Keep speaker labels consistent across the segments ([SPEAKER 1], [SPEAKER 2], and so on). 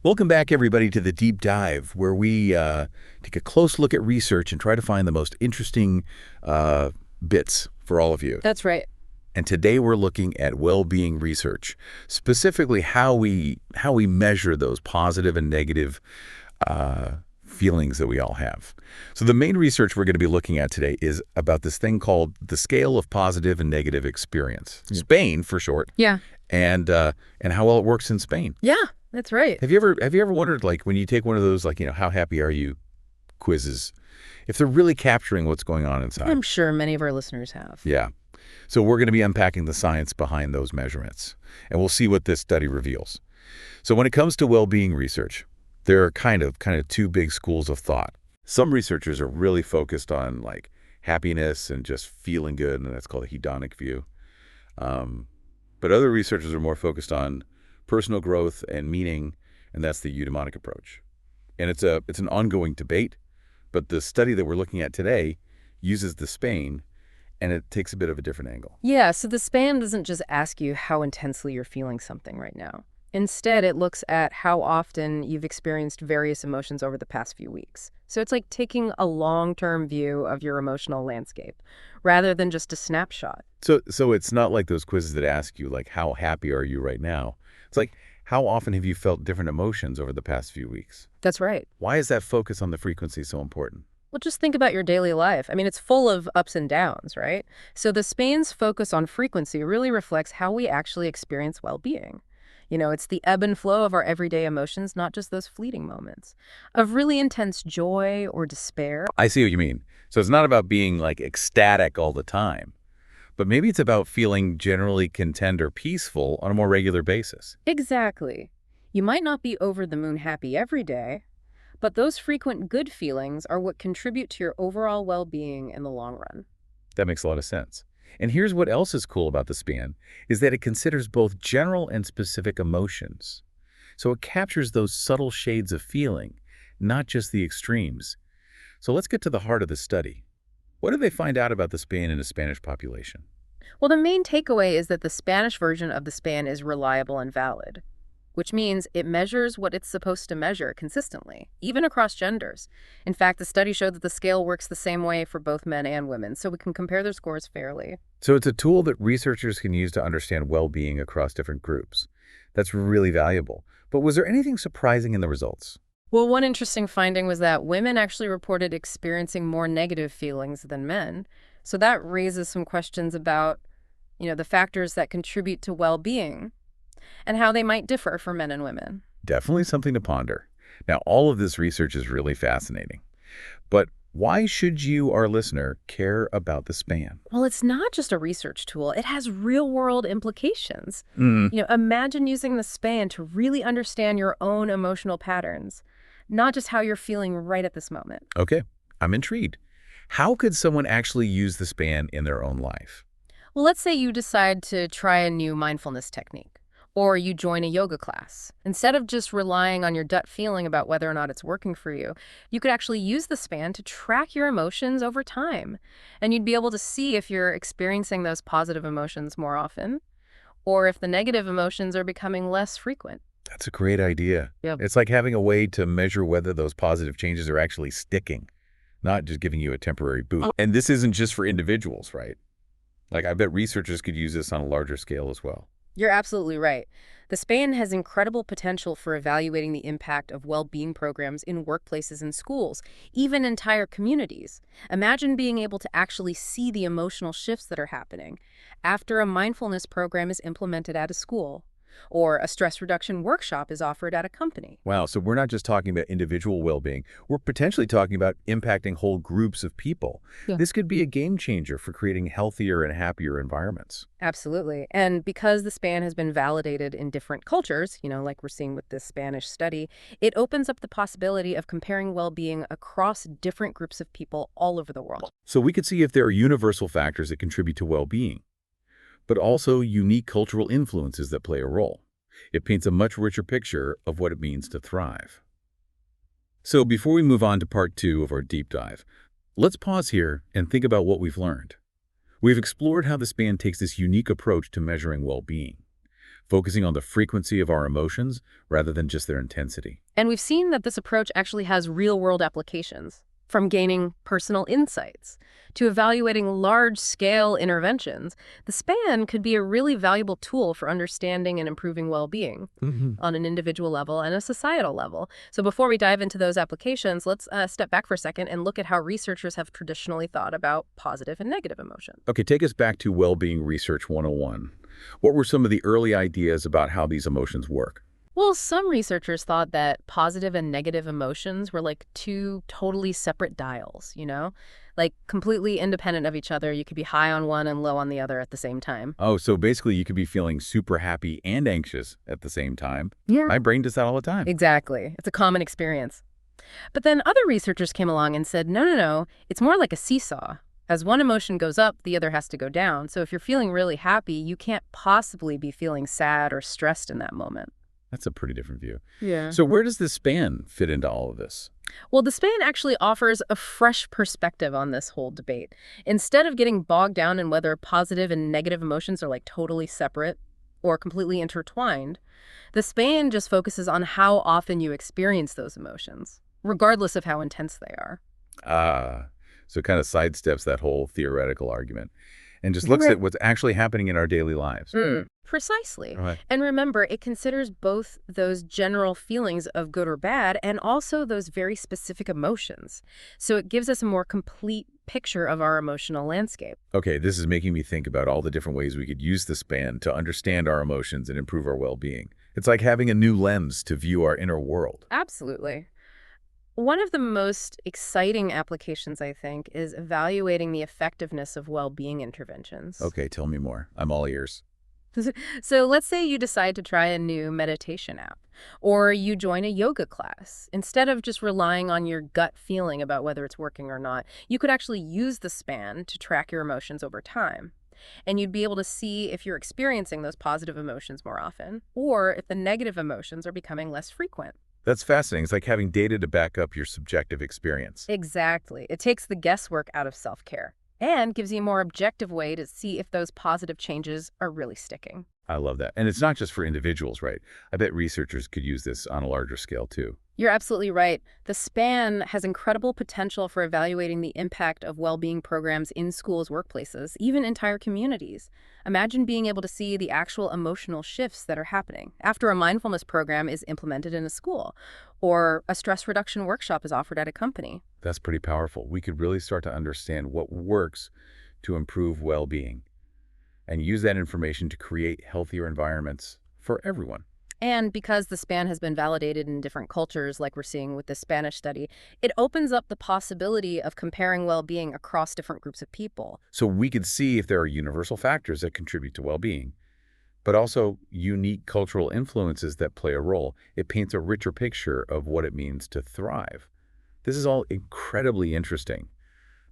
[SPEAKER 1] Welcome back, everybody, to the Deep Dive, where we take a close look at research and try to find the most interesting bits for all of you.
[SPEAKER 2] That's right.
[SPEAKER 1] And today we're looking at well-being research, specifically how we measure those positive and negative feelings that we all have. So the main research we're going to be looking at today is about this thing called the scale of positive and negative experience, SPANE for short.
[SPEAKER 2] Yeah.
[SPEAKER 1] And how well it works in Spain.
[SPEAKER 2] Yeah, that's right.
[SPEAKER 1] Have you ever wondered, like, when you take one of those, like, how happy are you quizzes, if they're really capturing what's going on inside?
[SPEAKER 2] I'm sure many of our listeners have.
[SPEAKER 1] Yeah. So we're going to be unpacking the science behind those measurements, and we'll see what this study reveals. So when it comes to well-being research, there are kind of two big schools of thought. Some researchers are really focused on, like, happiness and just feeling good, and that's called a hedonic view. But other researchers are more focused on personal growth and meaning, and that's the eudaimonic approach. And it's an ongoing debate, but the study that we're looking at today uses the SPANE, and it takes a bit of a different angle.
[SPEAKER 2] Yeah, so the SPAN doesn't just ask you how intensely you're feeling something right now. Instead, it looks at how often you've experienced various emotions over the past few weeks. So it's like taking a long-term view of your emotional landscape, rather than just a snapshot.
[SPEAKER 1] So it's not like those quizzes that ask you, like, how happy are you right now? It's like, how often have you felt different emotions over the past few weeks?
[SPEAKER 2] That's right.
[SPEAKER 1] Why is that focus on the frequency so important?
[SPEAKER 2] Well, just think about your daily life. I mean, it's full of ups and downs, right? So the SPAN's focus on frequency really reflects how we actually experience well-being. It's the ebb and flow of our everyday emotions, not just those fleeting moments of really intense joy or despair.
[SPEAKER 1] I see what you mean. So it's not about being, like, ecstatic all the time, but maybe it's about feeling generally content or peaceful on a more regular basis.
[SPEAKER 2] Exactly. You might not be over the moon happy every day, but those frequent good feelings are what contribute to your overall well-being in the long run.
[SPEAKER 1] That makes a lot of sense. And here's what else is cool about the SPAN, is that it considers both general and specific emotions. So it captures those subtle shades of feeling, not just the extremes. So let's get to the heart of the study. What did they find out about the SPAN in the Spanish population?
[SPEAKER 2] Well, the main takeaway is that the Spanish version of the SPAN is reliable and valid, which means it measures what it's supposed to measure consistently, even across genders. In fact, the study showed that the scale works the same way for both men and women, so we can compare their scores fairly.
[SPEAKER 1] So it's a tool that researchers can use to understand well-being across different groups. That's really valuable. But was there anything surprising in the results?
[SPEAKER 2] Well, one interesting finding was that women actually reported experiencing more negative feelings than men. So that raises some questions about, the factors that contribute to well-being and how they might differ for men and women.
[SPEAKER 1] Definitely something to ponder. Now, all of this research is really fascinating. But why should you, our listener, care about the SPAN?
[SPEAKER 2] Well, it's not just a research tool. It has real-world implications. Imagine using the SPAN to really understand your own emotional patterns, not just how you're feeling right at this moment.
[SPEAKER 1] Okay, I'm intrigued. How could someone actually use the SPAN in their own life?
[SPEAKER 2] Well, let's say you decide to try a new mindfulness technique, or you join a yoga class. Instead of just relying on your gut feeling about whether or not it's working for you, you could actually use the SPAN to track your emotions over time. And you'd be able to see if you're experiencing those positive emotions more often, or if the negative emotions are becoming less frequent.
[SPEAKER 1] That's a great idea.
[SPEAKER 2] Yeah.
[SPEAKER 1] It's like having a way to measure whether those positive changes are actually sticking, not just giving you a temporary boost. And this isn't just for individuals, right? Like, I bet researchers could use this on a larger scale as well.
[SPEAKER 2] You're absolutely right. The SPAN has incredible potential for evaluating the impact of well-being programs in workplaces and schools, even entire communities. Imagine being able to actually see the emotional shifts that are happening after a mindfulness program is implemented at a school, or a stress reduction workshop is offered at a company.
[SPEAKER 1] Wow, so we're not just talking about individual well-being. We're potentially talking about impacting whole groups of people.
[SPEAKER 2] Yeah.
[SPEAKER 1] This could be a game changer for creating healthier and happier environments.
[SPEAKER 2] Absolutely. And because the SPAN has been validated in different cultures, like we're seeing with this Spanish study, it opens up the possibility of comparing well-being across different groups of people all over the world.
[SPEAKER 1] So we could see if there are universal factors that contribute to well-being, but also unique cultural influences that play a role. It paints a much richer picture of what it means to thrive. So before we move on to part 2 of our deep dive, let's pause here and think about what we've learned. We've explored how the SPAN takes this unique approach to measuring well-being. focusing on the frequency of our emotions rather than just their intensity.
[SPEAKER 2] And we've seen that this approach actually has real-world applications, from gaining personal insights to evaluating large-scale interventions. The SPAN could be a really valuable tool for understanding and improving well-being on an individual level and a societal level. So before we dive into those applications, let's step back for a second and look at how researchers have traditionally thought about positive and negative emotion.
[SPEAKER 1] Okay, take us back to Well-Being Research 101. What were some of the early ideas about how these emotions work?
[SPEAKER 2] Well, some researchers thought that positive and negative emotions were like two totally separate dials, like completely independent of each other. You could be high on one and low on the other at the same time.
[SPEAKER 1] Oh, so basically you could be feeling super happy and anxious at the same time.
[SPEAKER 2] Yeah.
[SPEAKER 1] My brain does that all the time.
[SPEAKER 2] Exactly. It's a common experience. But then other researchers came along and said, no, no, no, it's more like a seesaw. As one emotion goes up, the other has to go down. So if you're feeling really happy, you can't possibly be feeling sad or stressed in that moment.
[SPEAKER 1] That's a pretty different view.
[SPEAKER 2] Yeah.
[SPEAKER 1] So where does this SPAN fit into all of this?
[SPEAKER 2] Well, the SPAN actually offers a fresh perspective on this whole debate. Instead of getting bogged down in whether positive and negative emotions are like totally separate or completely intertwined, the SPAN just focuses on how often you experience those emotions, regardless of how intense they are.
[SPEAKER 1] So it kind of sidesteps that whole theoretical argument and just looks at what's actually happening in our daily lives.
[SPEAKER 2] Precisely.
[SPEAKER 1] Right.
[SPEAKER 2] And remember, it considers both those general feelings of good or bad and also those very specific emotions. So it gives us a more complete picture of our emotional landscape.
[SPEAKER 1] Okay, this is making me think about all the different ways we could use the SPAN to understand our emotions and improve our well-being. It's like having a new lens to view our inner world.
[SPEAKER 2] Absolutely. One of the most exciting applications, I think, is evaluating the effectiveness of well-being interventions.
[SPEAKER 1] Okay, tell me more. I'm all ears.
[SPEAKER 2] So let's say you decide to try a new meditation app, or you join a yoga class. Instead of just relying on your gut feeling about whether it's working or not, you could actually use the SPAN to track your emotions over time. And you'd be able to see if you're experiencing those positive emotions more often, or if the negative emotions are becoming less frequent.
[SPEAKER 1] That's fascinating. It's like having data to back up your subjective experience.
[SPEAKER 2] Exactly. It takes the guesswork out of self-care and gives you a more objective way to see if those positive changes are really sticking.
[SPEAKER 1] I love that. And it's not just for individuals, right? I bet researchers could use this on a larger scale, too.
[SPEAKER 2] You're absolutely right. The SPAN has incredible potential for evaluating the impact of well-being programs in schools, workplaces, even entire communities. Imagine being able to see the actual emotional shifts that are happening after a mindfulness program is implemented in a school or a stress reduction workshop is offered at a company.
[SPEAKER 1] That's pretty powerful. We could really start to understand what works to improve well-being and use that information to create healthier environments for everyone.
[SPEAKER 2] And because the SPAN has been validated in different cultures, like we're seeing with the Spanish study, it opens up the possibility of comparing well-being across different groups of people.
[SPEAKER 1] So we could see if there are universal factors that contribute to well-being, but also unique cultural influences that play a role. It paints a richer picture of what it means to thrive. This is all incredibly interesting.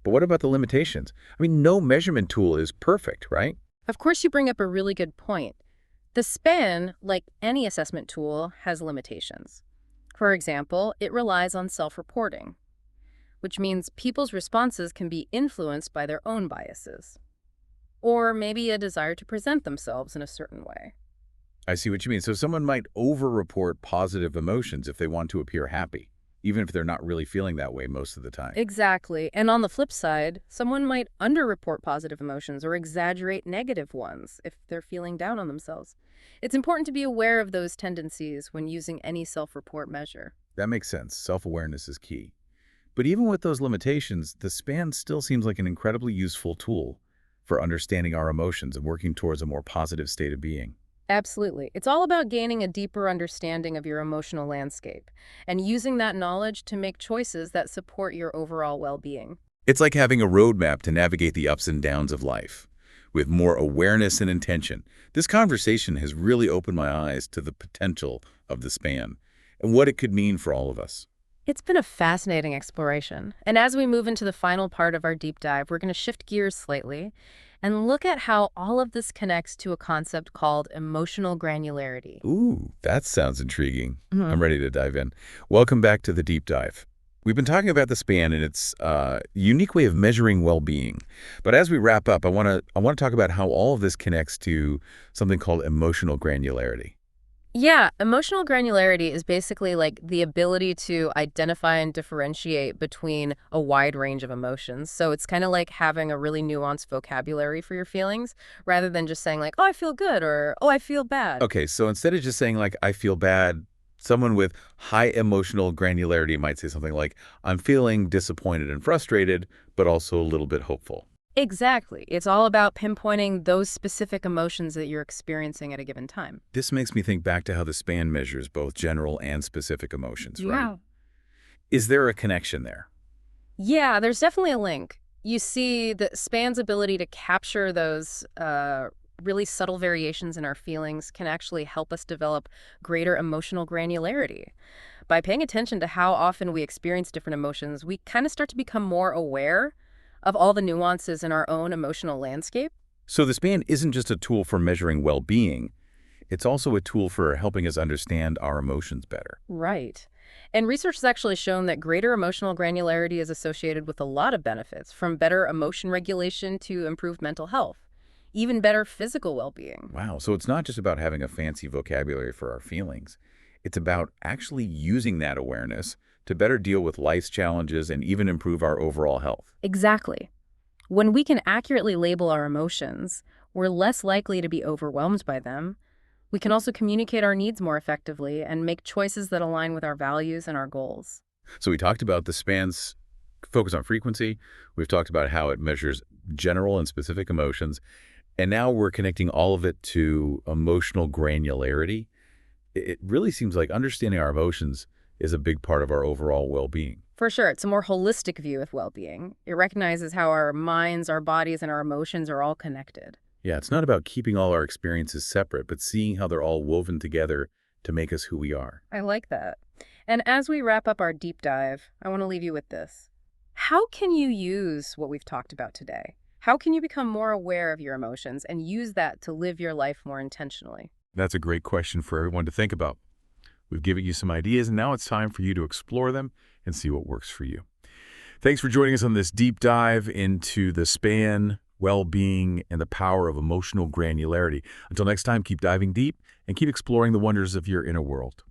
[SPEAKER 1] But what about the limitations? I mean, no measurement tool is perfect, right?
[SPEAKER 2] Of course, you bring up a really good point. The SPAN, like any assessment tool, has limitations. For example, it relies on self-reporting, which means people's responses can be influenced by their own biases, or maybe a desire to present themselves in a certain way.
[SPEAKER 1] I see what you mean. So someone might over-report positive emotions if they want to appear happy, even if they're not really feeling that way most of the time.
[SPEAKER 2] Exactly. And on the flip side, someone might underreport positive emotions or exaggerate negative ones if they're feeling down on themselves. It's important to be aware of those tendencies when using any self-report measure.
[SPEAKER 1] That makes sense. Self-awareness is key. But even with those limitations, the SPAN still seems like an incredibly useful tool for understanding our emotions and working towards a more positive state of being.
[SPEAKER 2] Absolutely. It's all about gaining a deeper understanding of your emotional landscape and using that knowledge to make choices that support your overall well-being.
[SPEAKER 1] It's like having a roadmap to navigate the ups and downs of life. With more awareness and intention, this conversation has really opened my eyes to the potential of the SPAN and what it could mean for all of us.
[SPEAKER 2] It's been a fascinating exploration. And as we move into the final part of our deep dive, we're going to shift gears slightly and look at how all of this connects to a concept called emotional granularity.
[SPEAKER 1] Ooh, that sounds intriguing. I'm ready to dive in. Welcome back to the deep dive. We've been talking about the SPAN and its unique way of measuring well-being. But as we wrap up, I want to talk about how all of this connects to something called emotional granularity.
[SPEAKER 2] Yeah, emotional granularity is basically like the ability to identify and differentiate between a wide range of emotions. So it's kind of like having a really nuanced vocabulary for your feelings rather than just saying like, oh, I feel good or oh, I feel bad.
[SPEAKER 1] Okay, so instead of just saying like, I feel bad, someone with high emotional granularity might say something like, I'm feeling disappointed and frustrated, but also a little bit hopeful.
[SPEAKER 2] Exactly. It's all about pinpointing those specific emotions that you're experiencing at a given time.
[SPEAKER 1] This makes me think back to how the SPAN measures both general and specific emotions, right?
[SPEAKER 2] Yeah.
[SPEAKER 1] Is there a connection there?
[SPEAKER 2] Yeah, there's definitely a link. You see the SPAN's ability to capture those really subtle variations in our feelings can actually help us develop greater emotional granularity. By paying attention to how often we experience different emotions, we kind of start to become more aware of all the nuances in our own emotional landscape.
[SPEAKER 1] So the SPAN isn't just a tool for measuring well-being, it's also a tool for helping us understand our emotions better.
[SPEAKER 2] Right. And research has actually shown that greater emotional granularity is associated with a lot of benefits, from better emotion regulation to improved mental health, even better physical well-being.
[SPEAKER 1] Wow, so it's not just about having a fancy vocabulary for our feelings. It's about actually using that awareness to better deal with life's challenges and even improve our overall health.
[SPEAKER 2] Exactly. When we can accurately label our emotions, we're less likely to be overwhelmed by them. We can also communicate our needs more effectively and make choices that align with our values and our goals.
[SPEAKER 1] So we talked about the SPAN's focus on frequency. We've talked about how it measures general and specific emotions. And now we're connecting all of it to emotional granularity. It really seems like understanding our emotions is a big part of our overall well-being.
[SPEAKER 2] For sure, it's a more holistic view of well-being. It recognizes how our minds, our bodies, and our emotions are all connected.
[SPEAKER 1] Yeah, it's not about keeping all our experiences separate, but seeing how they're all woven together to make us who we are.
[SPEAKER 2] I like that. And as we wrap up our deep dive, I want to leave you with this. How can you use what we've talked about today? How can you become more aware of your emotions and use that to live your life more intentionally?
[SPEAKER 1] That's a great question for everyone to think about. We've given you some ideas, and now it's time for you to explore them and see what works for you. Thanks for joining us on this deep dive into the SPAN, well-being, and the power of emotional granularity. Until next time, keep diving deep and keep exploring the wonders of your inner world.